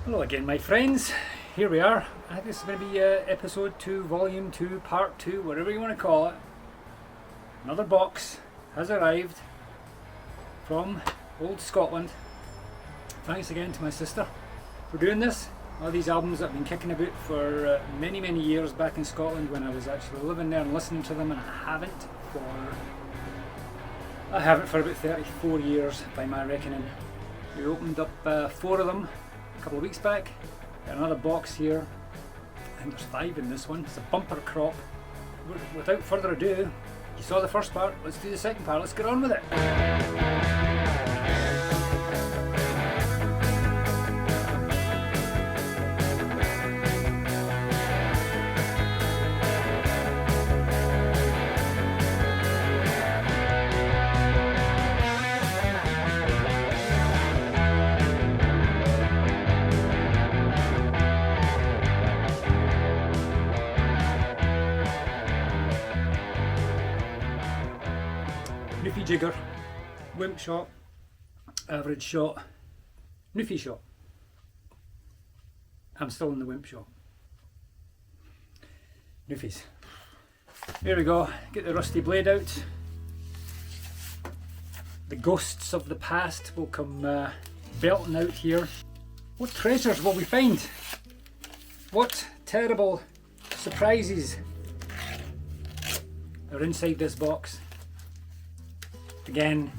Hello again, my friends. Here we are. I think this is going to be episode 2, volume 2, part 2, whatever you want to call it. Another box has arrived from old Scotland. Thanks again to my sister for doing this. All these albums I've been kicking about for many years back in Scotland when I was actually living there and listening to them, and I haven't for about 34 years by my reckoning. We opened up 4 of them a couple of weeks back. Got another box here. I think there's 5 in this one. It's a bumper crop. Without further ado, you saw the first part, let's do the second part. Let's get on with it. Newfie jigger, wimp shot, average shot, Newfie shot. I'm still in the wimp shot. Newfies. Here we go, get the rusty blade out. The ghosts of the past will come belting out here. What treasures will we find? What terrible surprises are inside this box? Again,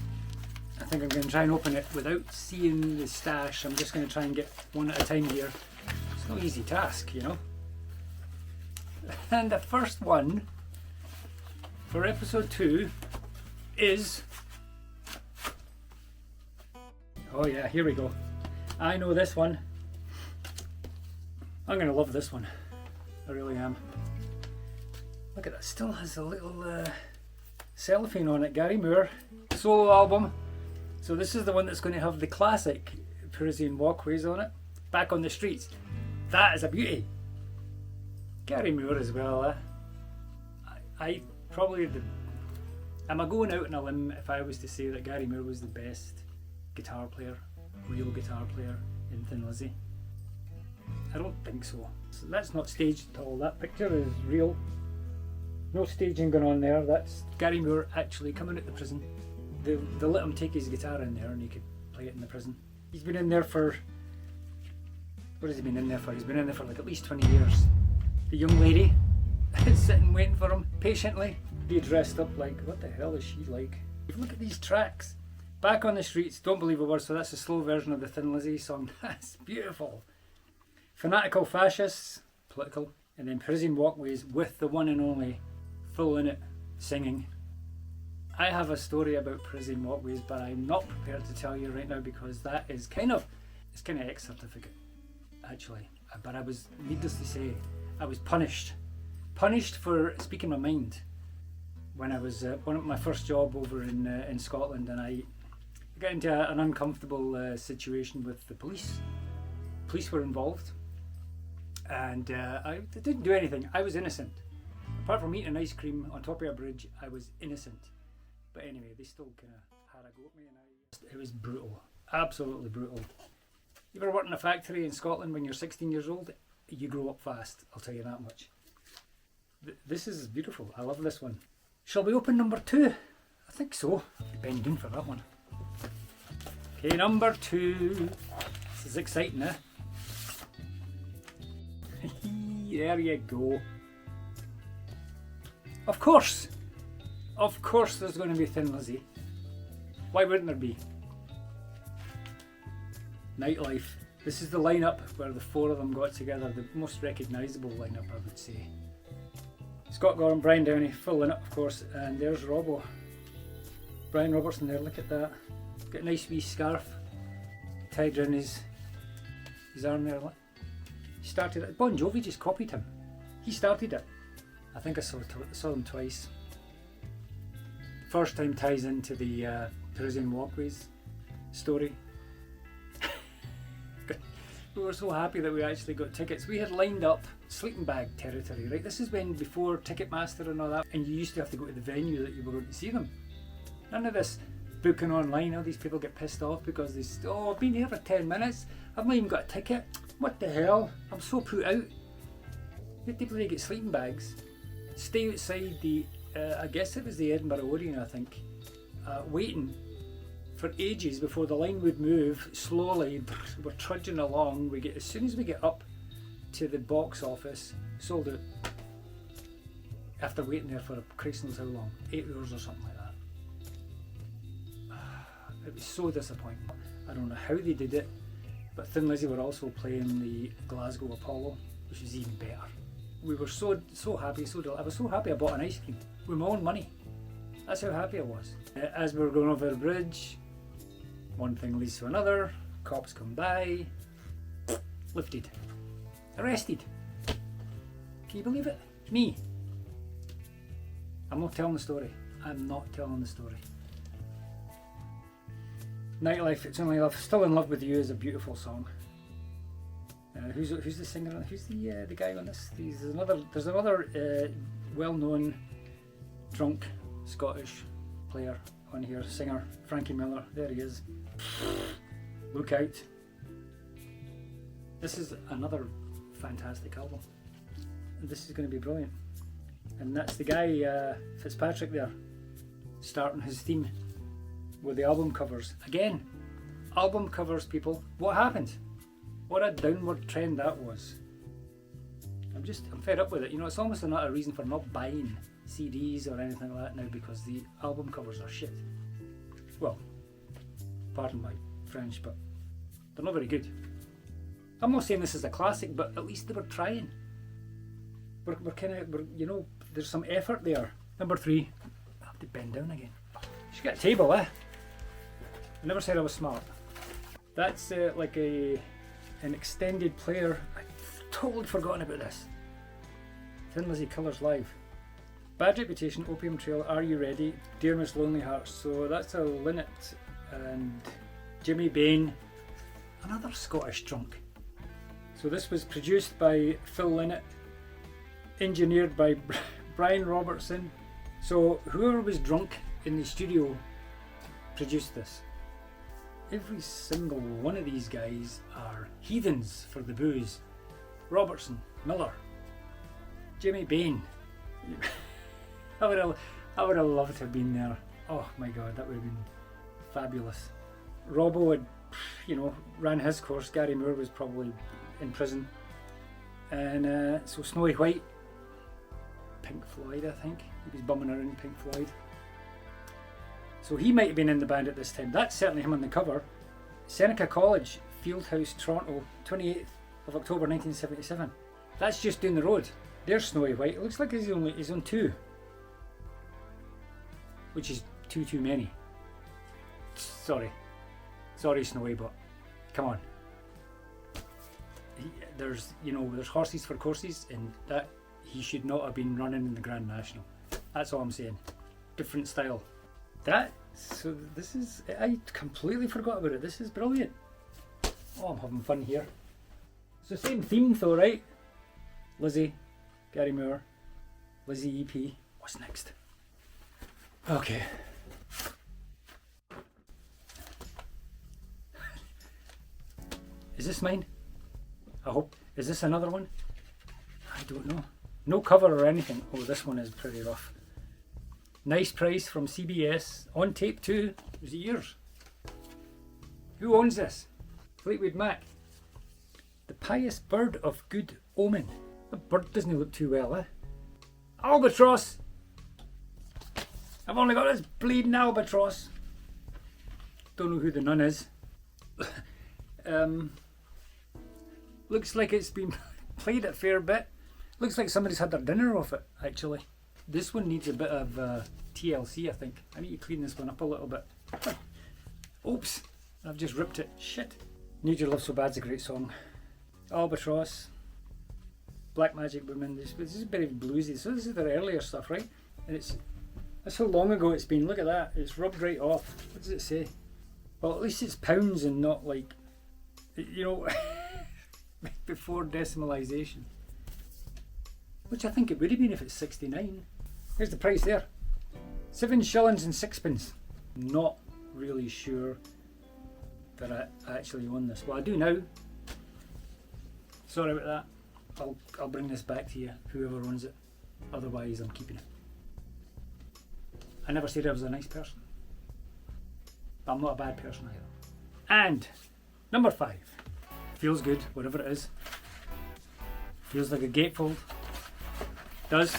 I think I'm going to try and open it without seeing the stash. I'm just going to try and get one at a time here. It's no easy task, you know. And the first one for episode 2 is... oh yeah, here we go. I know this one. I'm going to love this one. I really am. Look at that, still has a little cellophane on it. Gary Moore solo album. So this is the one that's going to have the classic Parisian walkways on it. Back on the Streets. That is a beauty. Gary Moore as well. I probably am I going out on a limb if I was to say that Gary Moore was the best guitar player, real guitar player in Thin Lizzy? I don't think so. So that's not staged at all. That picture is real. No staging going on there. That's Gary Moore actually coming out of the prison. They let him take his guitar in there and he could play it in the prison. He's been in there for... what has he been in there for? He's been in there for like at least 20 years. The young lady is sitting waiting for him patiently. Be dressed up like, what the hell is she like? Look at these tracks. Back on the Streets, don't believe a word. So that's a slow version of the Thin Lizzy song. That's beautiful. Fanatical Fascists, political. And then Parisian Walkways with the one and only Full in it singing. I have a story about Parisian Walkways, but I'm not prepared to tell you right now because that is kind of X certificate actually. But I was, needless to say, I was punished for speaking my mind when I was one of my first job over in Scotland, and I got into an uncomfortable situation with the police. Police were involved, and I didn't do anything. I was innocent. Apart from eating ice cream on top of a bridge, I was innocent. But anyway, they still kind of had a go at me, and it was brutal, absolutely brutal. You ever work in a factory in Scotland when you're 16 years old? You grow up fast, I'll tell you that much. This is beautiful. I love this one. Shall we open number 2? I think so. Bend in for that one. Okay, number 2. This is exciting, eh? There you go. Of course there's going to be Thin Lizzy. Why wouldn't there be? Nightlife. This is the lineup where the 4 of them got together, the most recognisable lineup, I would say. Scott Gorham, Brian Downey, full lineup of course, and there's Robbo. Brian Robertson there, look at that. Got a nice wee scarf tied around his arm there. He started it. Bon Jovi just copied him. He started it. I think I saw them twice. First time ties into the Parisian Walkways story. We were so happy that we actually got tickets. We had lined up sleeping bag territory, right? This is when, before Ticketmaster and all that, and you used to have to go to the venue that you were going to see them. None of this booking online. All these people get pissed off because they, oh, I've been here for 10 minutes, I've not even got a ticket. What the hell? I'm so put out. You have to bloody get sleeping bags. Stay outside the, I guess it was the Edinburgh Odeon, I think, waiting for ages before the line would move. Slowly, we're trudging along. As soon as we get up to the box office, sold out. After waiting there for Christ knows how long, 8 hours or something like that. It was so disappointing. I don't know how they did it, but Thin Lizzy were also playing the Glasgow Apollo, which was even better. We were so happy, I was so happy I bought an ice cream with my own money. That's how happy I was. As we were going over the bridge, one thing leads to another, cops come by, lifted, arrested. Can you believe it? Me. I'm not telling the story. I'm not telling the story. Nightlife, It's Only Love, Still in Love with You is a beautiful song. Who's the singer? Who's the guy on this? There's another well-known drunk Scottish player on here, singer Frankie Miller. There he is. Look out! This is another fantastic album. This is going to be brilliant. And that's the guy Fitzpatrick there, starting his theme with the album covers. Again, album covers, people. What happened? What a downward trend that was. I'm fed up with it. You know, it's almost another reason for not buying CDs or anything like that now, because the album covers are shit. Well, pardon my French, but they're not very good. I'm not saying this is a classic, but at least they were trying. We're you know, there's some effort there. Number 3. I have to bend down again. Should get a table, eh? I never said I was smart. That's like an extended player. I've totally forgotten about this. Thin Lizzy Colours Live. Bad Reputation, Opium Trail, Are You Ready, Dear Miss Lonely Hearts. So that's a Lynott and Jimmy Bain, another Scottish drunk. So this was produced by Phil Lynott, engineered by Brian Robertson. So whoever was drunk in the studio produced this. Every single one of these guys are heathens for the booze. Robertson, Miller, Jimmy Bain. I would have loved to have been there. Oh my god, that would have been fabulous. Robbo had, you know, ran his course. Gary Moore was probably in prison. And so Snowy White, Pink Floyd, I think. He was bumming around Pink Floyd. So he might have been in the band at this time. That's certainly him on the cover. Seneca College, Fieldhouse, Toronto, 28th of October 1977. That's just down the road. There's Snowy White. It looks like he's on 2. Which is too many. Sorry Snowy, but come on. There's horses for courses, and that he should not have been running in the Grand National. That's all I'm saying. Different style. This is, I completely forgot about it. This is brilliant. Oh, I'm having fun here. It's the same theme though, right? Lizzy, Gary Moore, Lizzy EP. What's next? Okay. Is this mine? I hope. Is this another one? I don't know. No cover or anything. Oh, this one is pretty rough. Nice Price from CBS. On tape too. Was it yours? Who owns this? Fleetwood Mac. The Pious Bird of Good Omen. The bird doesn't look too well, eh? Albatross! I've only got this bleeding albatross. Don't know who the nun is. Looks like it's been played a fair bit. Looks like somebody's had their dinner off it, actually. This one needs a bit of TLC, I think. I need to clean this one up a little bit. Oops, I've just ripped it. Shit. Need Your Love So Bad's a great song. Albatross. Black Magic Woman. This is very bluesy. So this is their earlier stuff, right? And that's how long ago it's been. Look at that. It's rubbed right off. What does it say? Well, at least it's pounds and not like, you know, before decimalisation. Which I think it would have been if it's 69. Here's the price there. 7 shillings and 6pence. Not really sure that I actually own this. Well, I do now. sorry about that. I'll bring this back to you, whoever owns it. Otherwise, I'm keeping it. I never said I was a nice person, but I'm not a bad person either. And number 5, feels good, whatever it is. Feels like a gatefold. Does.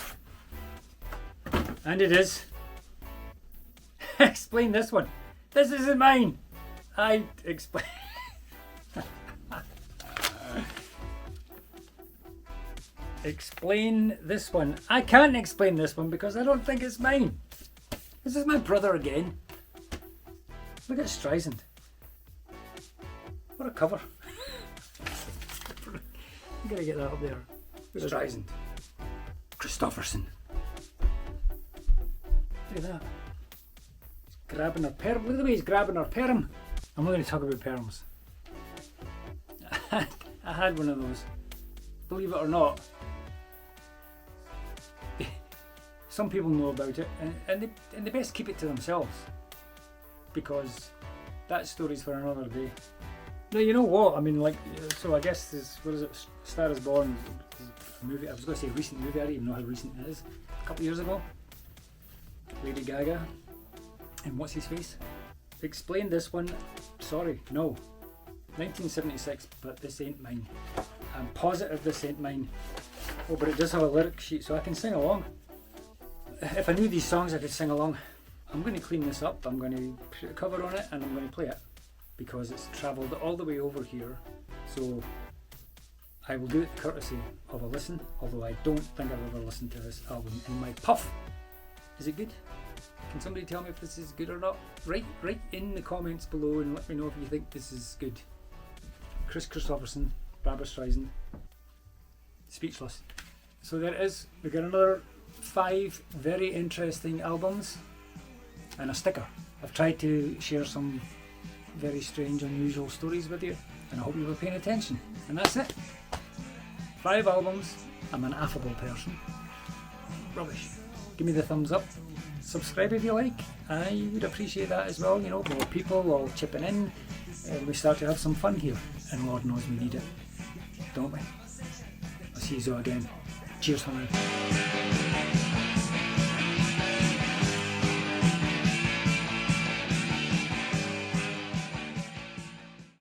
And it is. Explain this one. This isn't mine. I explain. Explain this one. I can't explain this one because I don't think it's mine. This is my brother again. Look at Streisand. What a cover. I'm gonna get that up there. Streisand. Christopherson. Look at that. He's grabbing her perm. Look at the way he's grabbing her perm. I'm not going to talk about perms. I had one of those. Believe it or not. Some people know about it, and they best keep it to themselves, because that story's for another day. No, you know what? I mean, like, so I guess this, what is it? Star is Born. A movie. I was going to say recent movie. I don't even know how recent it is. A couple of years ago. Lady Gaga and what's his face? Explain this one. Sorry, no. 1976, but this ain't mine. I'm positive this ain't mine. Oh, but it does have a lyric sheet, so I can sing along. If I knew these songs, I could sing along. I'm going to clean this up. I'm going to put a cover on it and I'm going to play it, because it's travelled all the way over here. So I will do it courtesy of a listen, although I don't think I've ever listened to this album in my puff. Is it good? Can somebody tell me if this is good or not? Write in the comments below and let me know if you think this is good. Chris Christopherson, Barbra Streisand. Speechless. So there it is. We've got another 5 very interesting albums and a sticker. I've tried to share some very strange, unusual stories with you, and I hope you were paying attention. And that's it. 5 albums. I'm an affable person. Rubbish. Give me the thumbs up. Subscribe if you like. I would appreciate that as well. You know, more people all chipping in, and we start to have some fun here. And Lord knows we need it, don't we? I'll see you again. Cheers for now.